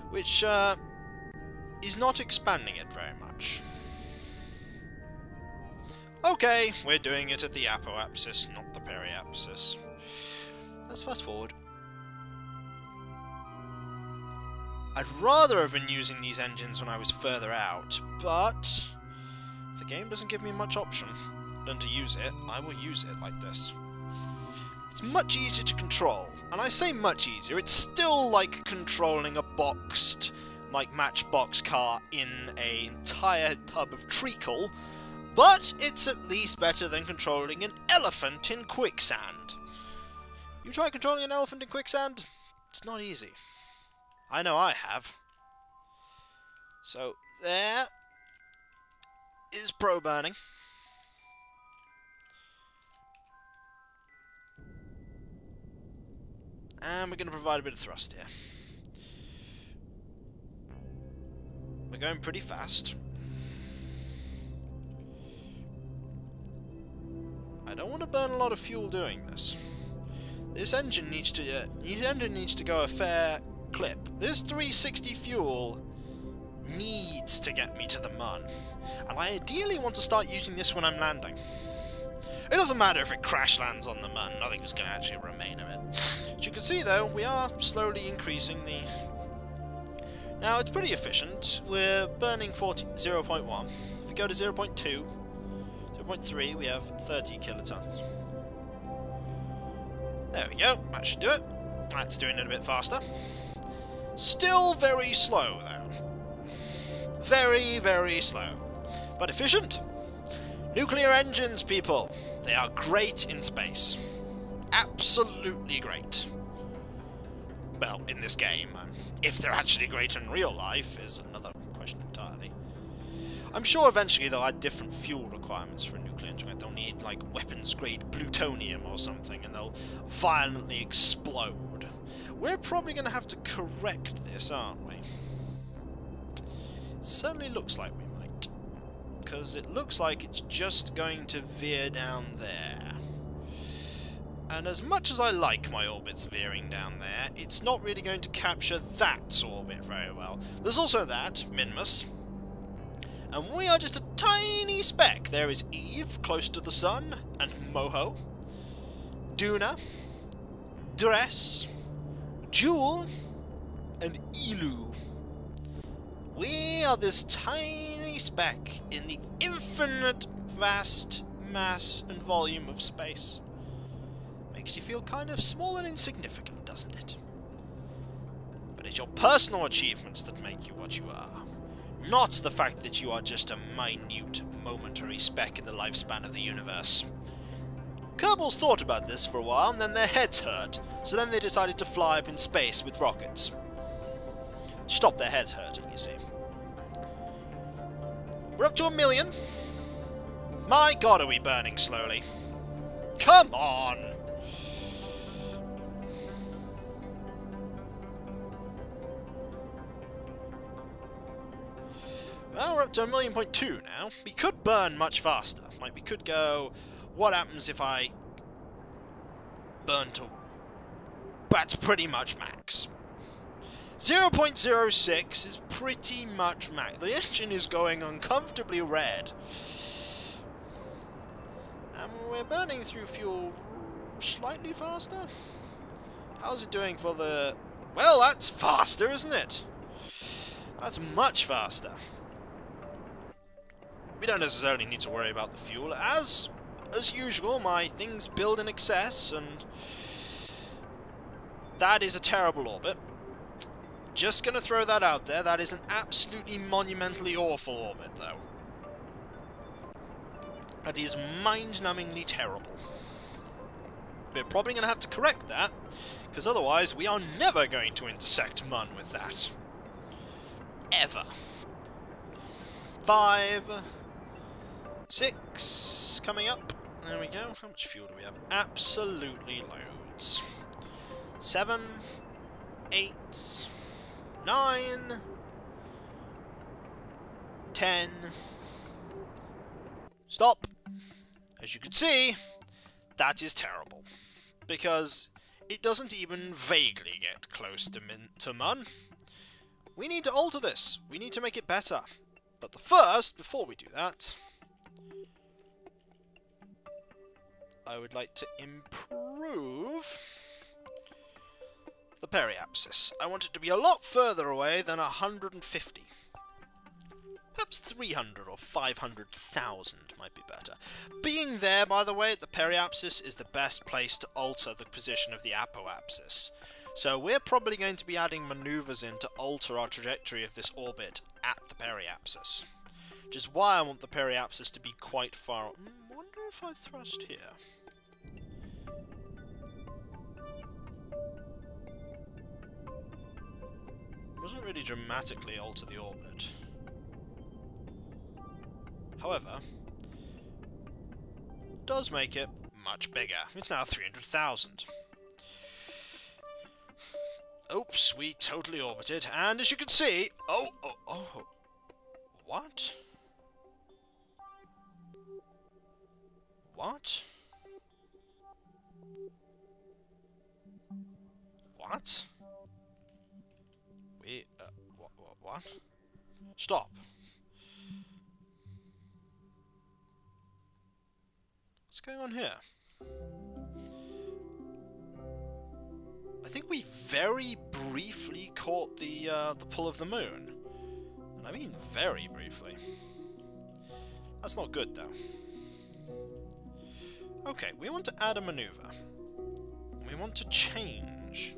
which is not expanding it very much. Okay, we're doing it at the apoapsis, not the periapsis. Let's fast forward. I'd rather have been using these engines when I was further out, but if the game doesn't give me much option than to use it, I will use it like this. It's much easier to control, and I say much easier, it's still like controlling a boxed, like matchbox car in an entire tub of treacle, but it's at least better than controlling an elephant in quicksand. You try controlling an elephant in quicksand? It's not easy. I know I have. So, there is pro-burning. And we're going to provide a bit of thrust here. We're going pretty fast. I don't want to burn a lot of fuel doing this. This engine needs to go a fair clip. This 360 fuel needs to get me to the Mun, and I ideally want to start using this when I'm landing. It doesn't matter if it crash lands on the Mun, nothing is going to actually remain of it. As you can see though, we are slowly increasing the... Now it's pretty efficient, we're burning 0.1, if we go to 0.2, 0.3 we have 30 kilotons. There we go, that should do it. That's doing it a bit faster. Still very slow, though. Very, very slow. But efficient. Nuclear engines, people. They are great in space. Absolutely great. Well, in this game. If they're actually great in real life is another question entirely. I'm sure eventually they'll add different fuel requirements for a nuclear engine. They'll need, like, weapons-grade plutonium or something, and they'll violently explode. We're probably going to have to correct this, aren't we? Certainly looks like we might. Because it looks like it's just going to veer down there. And as much as I like my orbits veering down there, it's not really going to capture that orbit very well. There's also that, Minmus. And we are just a tiny speck. There is Eve, close to the sun, and Moho. Duna. Dress. Jewel, and Elu. We are this tiny speck in the infinite vast mass and volume of space. Makes you feel kind of small and insignificant, doesn't it? But it's your personal achievements that make you what you are, not the fact that you are just a minute, momentary speck in the lifespan of the universe. Kerbal's thought about this for a while, and then their heads hurt, so then they decided to fly up in space with rockets. Stop their heads hurting, you see. We're up to 1 million. My god, are we burning slowly. Come on! Well, we're up to 1.2 million now. We could burn much faster. Like, we could go... What happens if I burn to... That's pretty much max. 0.06 is pretty much max. The engine is going uncomfortably red. And we're burning through fuel slightly faster? How's it doing for the... Well, that's faster, isn't it? That's much faster. We don't necessarily need to worry about the fuel. As usual, my things build in excess, and that is a terrible orbit. Just gonna throw that out there. That is an absolutely monumentally awful orbit, though. That is mind-numbingly terrible. We're probably gonna have to correct that, because otherwise we are never going to intersect Mun with that. Ever. 5, 6, coming up. There we go. How much fuel do we have? Absolutely loads. 7, 8, 9, 10. Stop. As you can see, that is terrible. Because it doesn't even vaguely get close to Mun. we need to alter this. We need to make it better. But first, before we do that, I would like to improve the periapsis. I want it to be a lot further away than 150. Perhaps 300 or 500,000 might be better. Being there, by the way, at the periapsis is the best place to alter the position of the apoapsis. So we're probably going to be adding maneuvers in to alter our trajectory of this orbit at the periapsis. Which is why I want the periapsis to be quite far... I wonder if I thrust here. It doesn't really dramatically alter the orbit. However, it does make it much bigger. It's now 300,000. Oops, we totally orbited, and as you can see... Oh! What? What? What? What? Stop. What's going on here? I think we very briefly caught the pull of the moon. And I mean very briefly. That's not good, though. Okay, we want to add a maneuver. We want to change.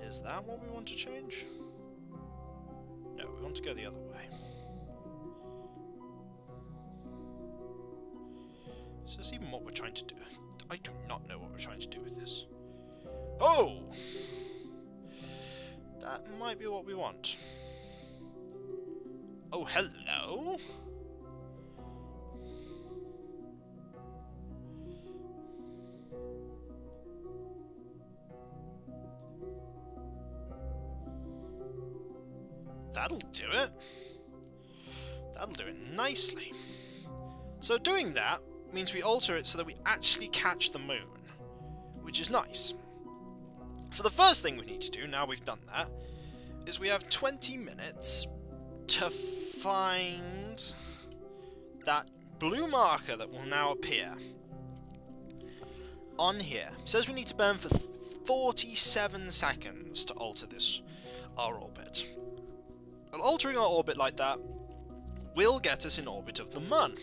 Is that what we want to change? No, we want to go the other way. Is this even what we're trying to do? I do not know what we're trying to do with this. Oh! That might be what we want. Oh, hello? That'll do it. That'll do it nicely. So doing that means we alter it so that we actually catch the moon, which is nice. So the first thing we need to do, now we've done that, is we have 20 minutes to find that blue marker that will now appear on here. It says we need to burn for 47 seconds to alter our orbit. And altering our orbit like that will get us in orbit of the Mun.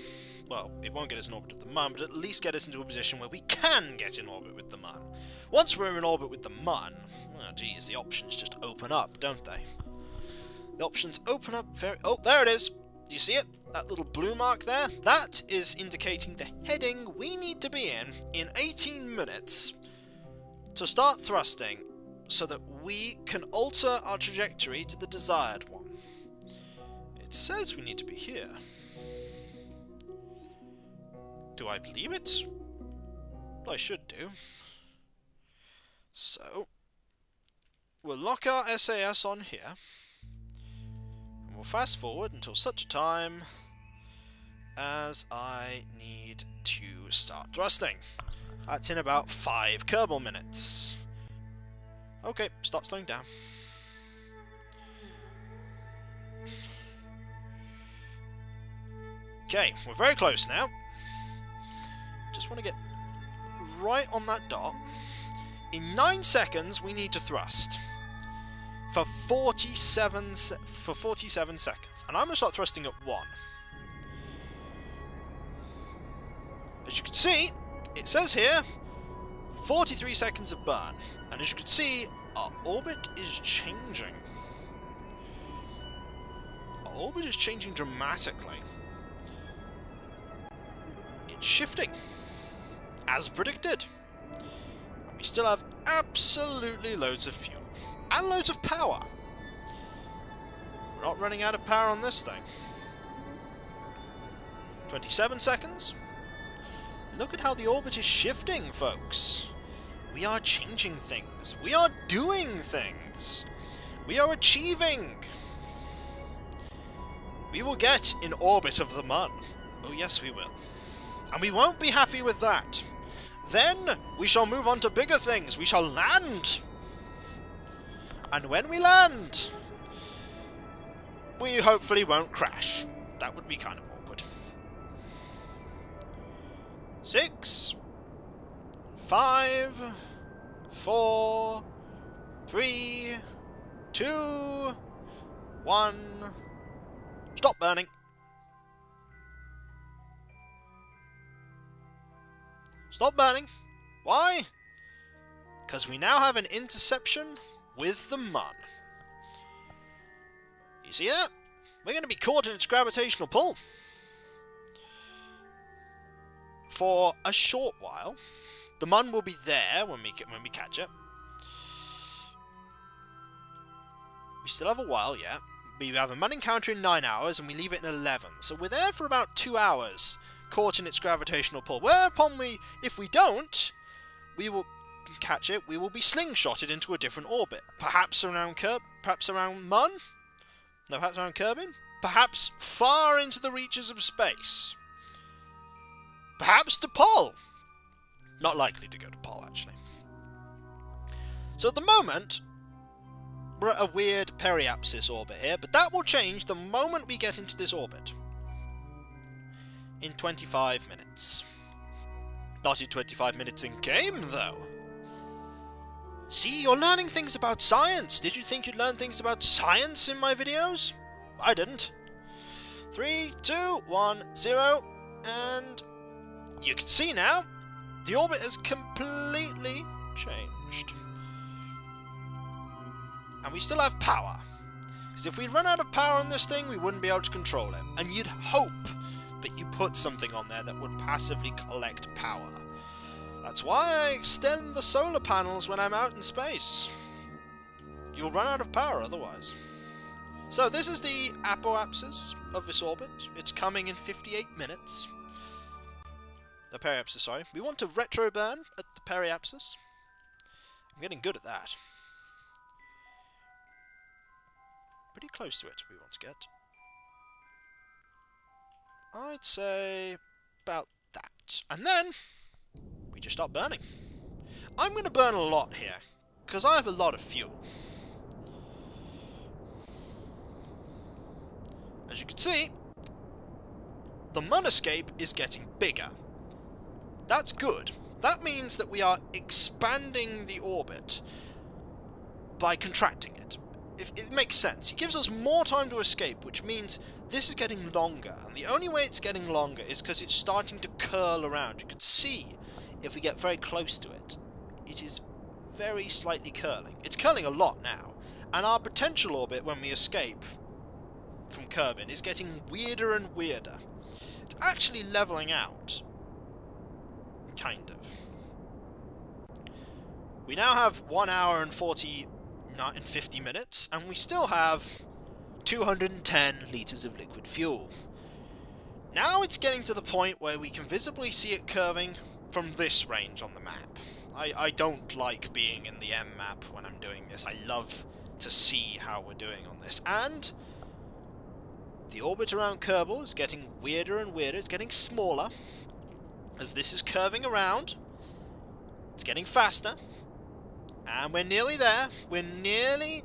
Well, it won't get us in orbit of the Mun, but at least get us into a position where we can get in orbit with the Mun. Once we're in orbit with the Mun, oh geez, the options just open up, don't they? The options open up very... Oh, there it is! Do you see it? That little blue mark there? That is indicating the heading we need to be in 18 minutes to start thrusting so that we can alter our trajectory to the desired one. It says we need to be here. Do I believe it? I should do. So, we'll lock our SAS on here, and we'll fast forward until such time as I need to start thrusting. That's in about 5 Kerbal minutes. Okay, start slowing down. Okay, we're very close now. Just want to get right on that dot. In 9 seconds, we need to thrust for 47 seconds, and I'm going to start thrusting at 1. As you can see, it says here 43 seconds of burn, and as you can see, our orbit is changing. Our orbit is changing dramatically. It's shifting, as predicted. And we still have absolutely loads of fuel, and loads of power. We're not running out of power on this thing. 27 seconds. Look at how the orbit is shifting, folks. We are changing things. We are doing things. We are achieving. We will get in orbit of the Mun. Oh yes, we will. And we won't be happy with that. Then we shall move on to bigger things. We shall land. And when we land, we hopefully won't crash. That would be kind of awkward. 6, 5, 4, 3, 2, 1. Stop burning. Stop burning. Why? Because we now have an interception with the Mun. You see that? We're going to be caught in its gravitational pull. For a short while. The Mun will be there when we catch it. We still have a while yet. We have a Mun encounter in 9 hours and we leave it in 11. So we're there for about 2 hours, caught in its gravitational pull. Whereupon if we don't, we will catch it. We will be slingshotted into a different orbit. Perhaps around Mun? No, perhaps around Kerbin? Perhaps far into the reaches of space. Perhaps to Pol. Not likely to go to Pol, actually. So at the moment, we're at a weird periapsis orbit here, but that will change the moment we get into this orbit. In 25 minutes. Not in 25 minutes in game, though. See, you're learning things about science. Did you think you'd learn things about science in my videos? I didn't. 3, 2, 1, 0, and you can see now, the orbit has completely changed. And we still have power. Because if we run out of power on this thing, we wouldn't be able to control it. And you'd hope that you put something on there that would passively collect power. That's why I extend the solar panels when I'm out in space. You'll run out of power otherwise. So this is the apoapsis of this orbit. It's coming in 58 minutes. The periapsis, sorry. We want to retro burn at the periapsis. I'm getting good at that. Pretty close to it we want to get. I'd say about that. And then we just start burning. I'm going to burn a lot here, because I have a lot of fuel. As you can see, the Mun escape is getting bigger. That's good. That means that we are expanding the orbit by contracting it. It makes sense. It gives us more time to escape, which means this is getting longer. And the only way it's getting longer is because it's starting to curl around. You can see, if we get very close to it, it is very slightly curling. It's curling a lot now. And our potential orbit, when we escape from Kerbin, is getting weirder and weirder. It's actually leveling out. Kind of. We now have 1 hour and 50 minutes, and we still have 210 litres of liquid fuel. Now it's getting to the point where we can visibly see it curving from this range on the map. I don't like being in the M map when I'm doing this. I love to see how we're doing on this. And the orbit around Kerbal is getting weirder and weirder. It's getting smaller as this is curving around. It's getting faster. And we're nearly there. We're nearly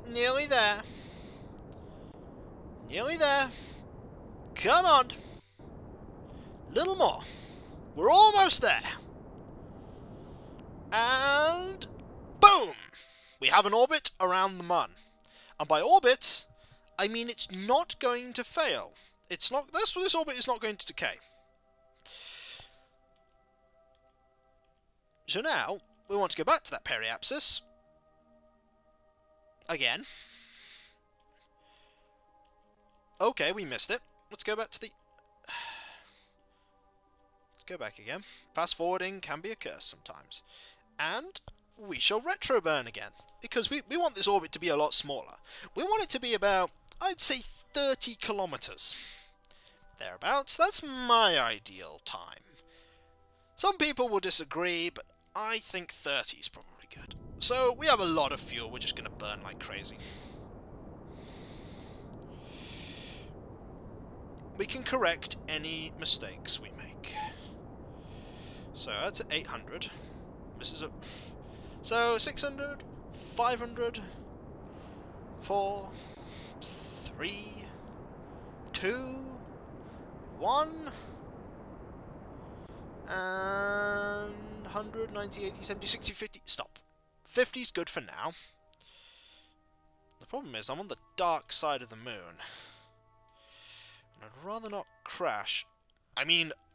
there. Nearly there. Come on. Little more. We're almost there. And boom! We have an orbit around the Mun. And by orbit, I mean it's not going to fail. It's not. This orbit is not going to decay. So now we want to go back to that periapsis again. Okay, we missed it. Let's go back to the... Let's go back again. Fast forwarding can be a curse sometimes. And we shall retro burn again. Because we want this orbit to be a lot smaller. We want it to be about, I'd say, 30 kilometers. Thereabouts. That's my ideal time. Some people will disagree, but I think 30 is probably good. So we have a lot of fuel. We're just going to burn like crazy. We can correct any mistakes we make. So that's at 800. This is a... So 600, 500, 4, 3, 2, 1, and 100, 90, 80, 70, 60, 50, stop. 50's good for now. The problem is I'm on the dark side of the moon, and I'd rather not crash,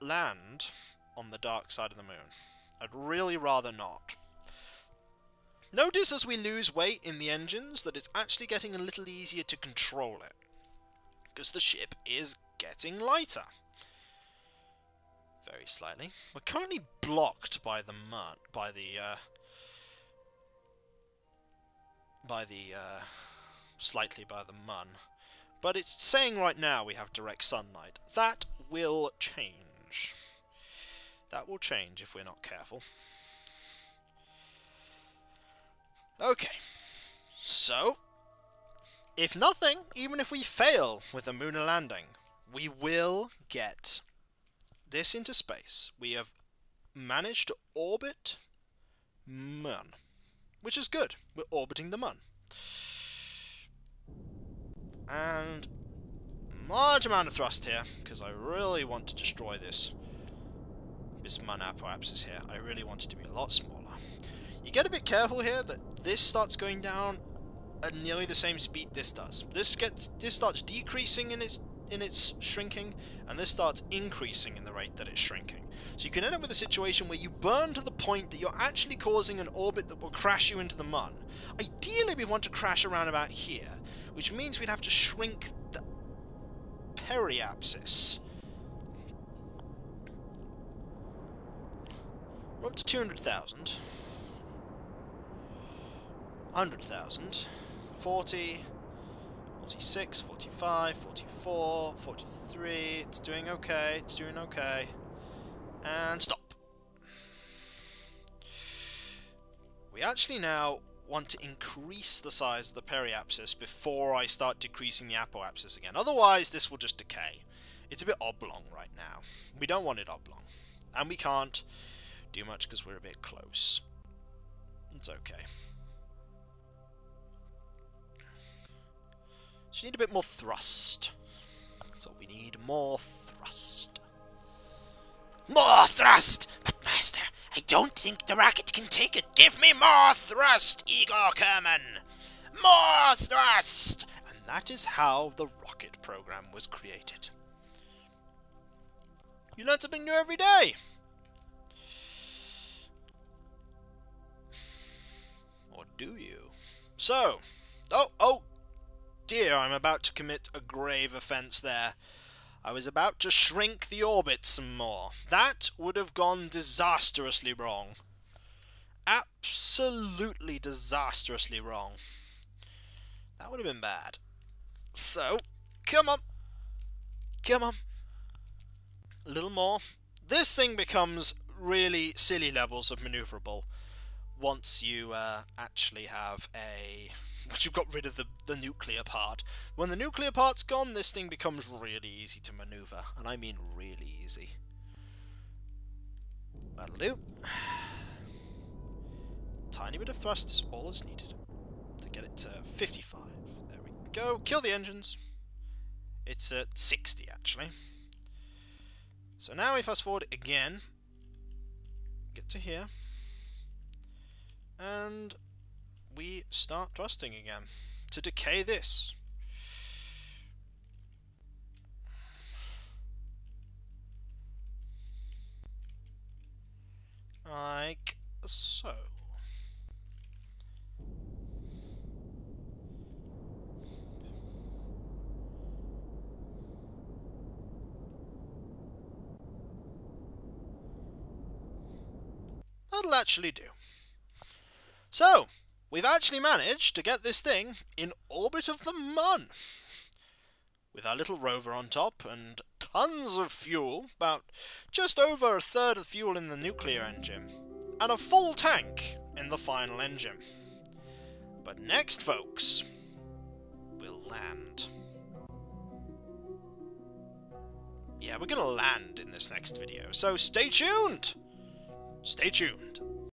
land on the dark side of the moon. I'd really rather not. Notice as we lose weight in the engines that it's actually getting a little easier to control it, because the ship is getting lighter. Very slightly. We're currently blocked by the mud, slightly by the mun. But it's saying right now we have direct sunlight. That will change. That will change if we're not careful. Okay. So, if nothing, even if we fail with a lunar landing, we will get this into space. We have managed to orbit Mun, which is good. We're orbiting the Mun. And large amount of thrust here, because I really want to destroy this Mun apoapsis here. I really want it to be a lot smaller. You get a bit careful here that this starts going down at nearly the same speed this does. This starts decreasing in its shrinking, and this starts increasing in the rate that it's shrinking. So you can end up with a situation where you burn to the point that you're actually causing an orbit that will crash you into the Mun. Ideally we want to crash around about here, which means we'd have to shrink the periapsis. We're up to 200,000. 100,000. 40. 46, 45, 44, 43, it's doing okay, it's doing okay. And stop. We actually now want to increase the size of the periapsis before I start decreasing the apoapsis again. Otherwise, this will just decay. It's a bit oblong right now. We don't want it oblong. And we can't do much because we're a bit close. It's okay. Just need a bit more thrust. That's what we need. More thrust. More thrust! But Master, I don't think the rocket can take it. Give me more thrust, Igor Kerman! More thrust! And that is how the rocket program was created. You learn something new every day! Or do you? So, oh dear, I'm about to commit a grave offence there. I was about to shrink the orbit some more. That would have gone disastrously wrong. Absolutely disastrously wrong. That would have been bad. So, come on. Come on. A little more. This thing becomes really silly levels of maneuverable once you actually have a... Once you've got rid of the nuclear part. When the nuclear part's gone, this thing becomes really easy to maneuver. And I mean really easy. That'll do. Tiny bit of thrust is all is needed to get it to 55. There we go. Kill the engines. It's at 60, actually. So now we fast forward again. Get to here. And we start thrusting again to decay this. Like so. That'll actually do. So, we've actually managed to get this thing in orbit of the Mun. With our little rover on top and tons of fuel, about just over a third of fuel in the nuclear engine, and a full tank in the final engine. But next, folks, we'll land. Yeah, we're gonna land in this next video, so stay tuned! Stay tuned.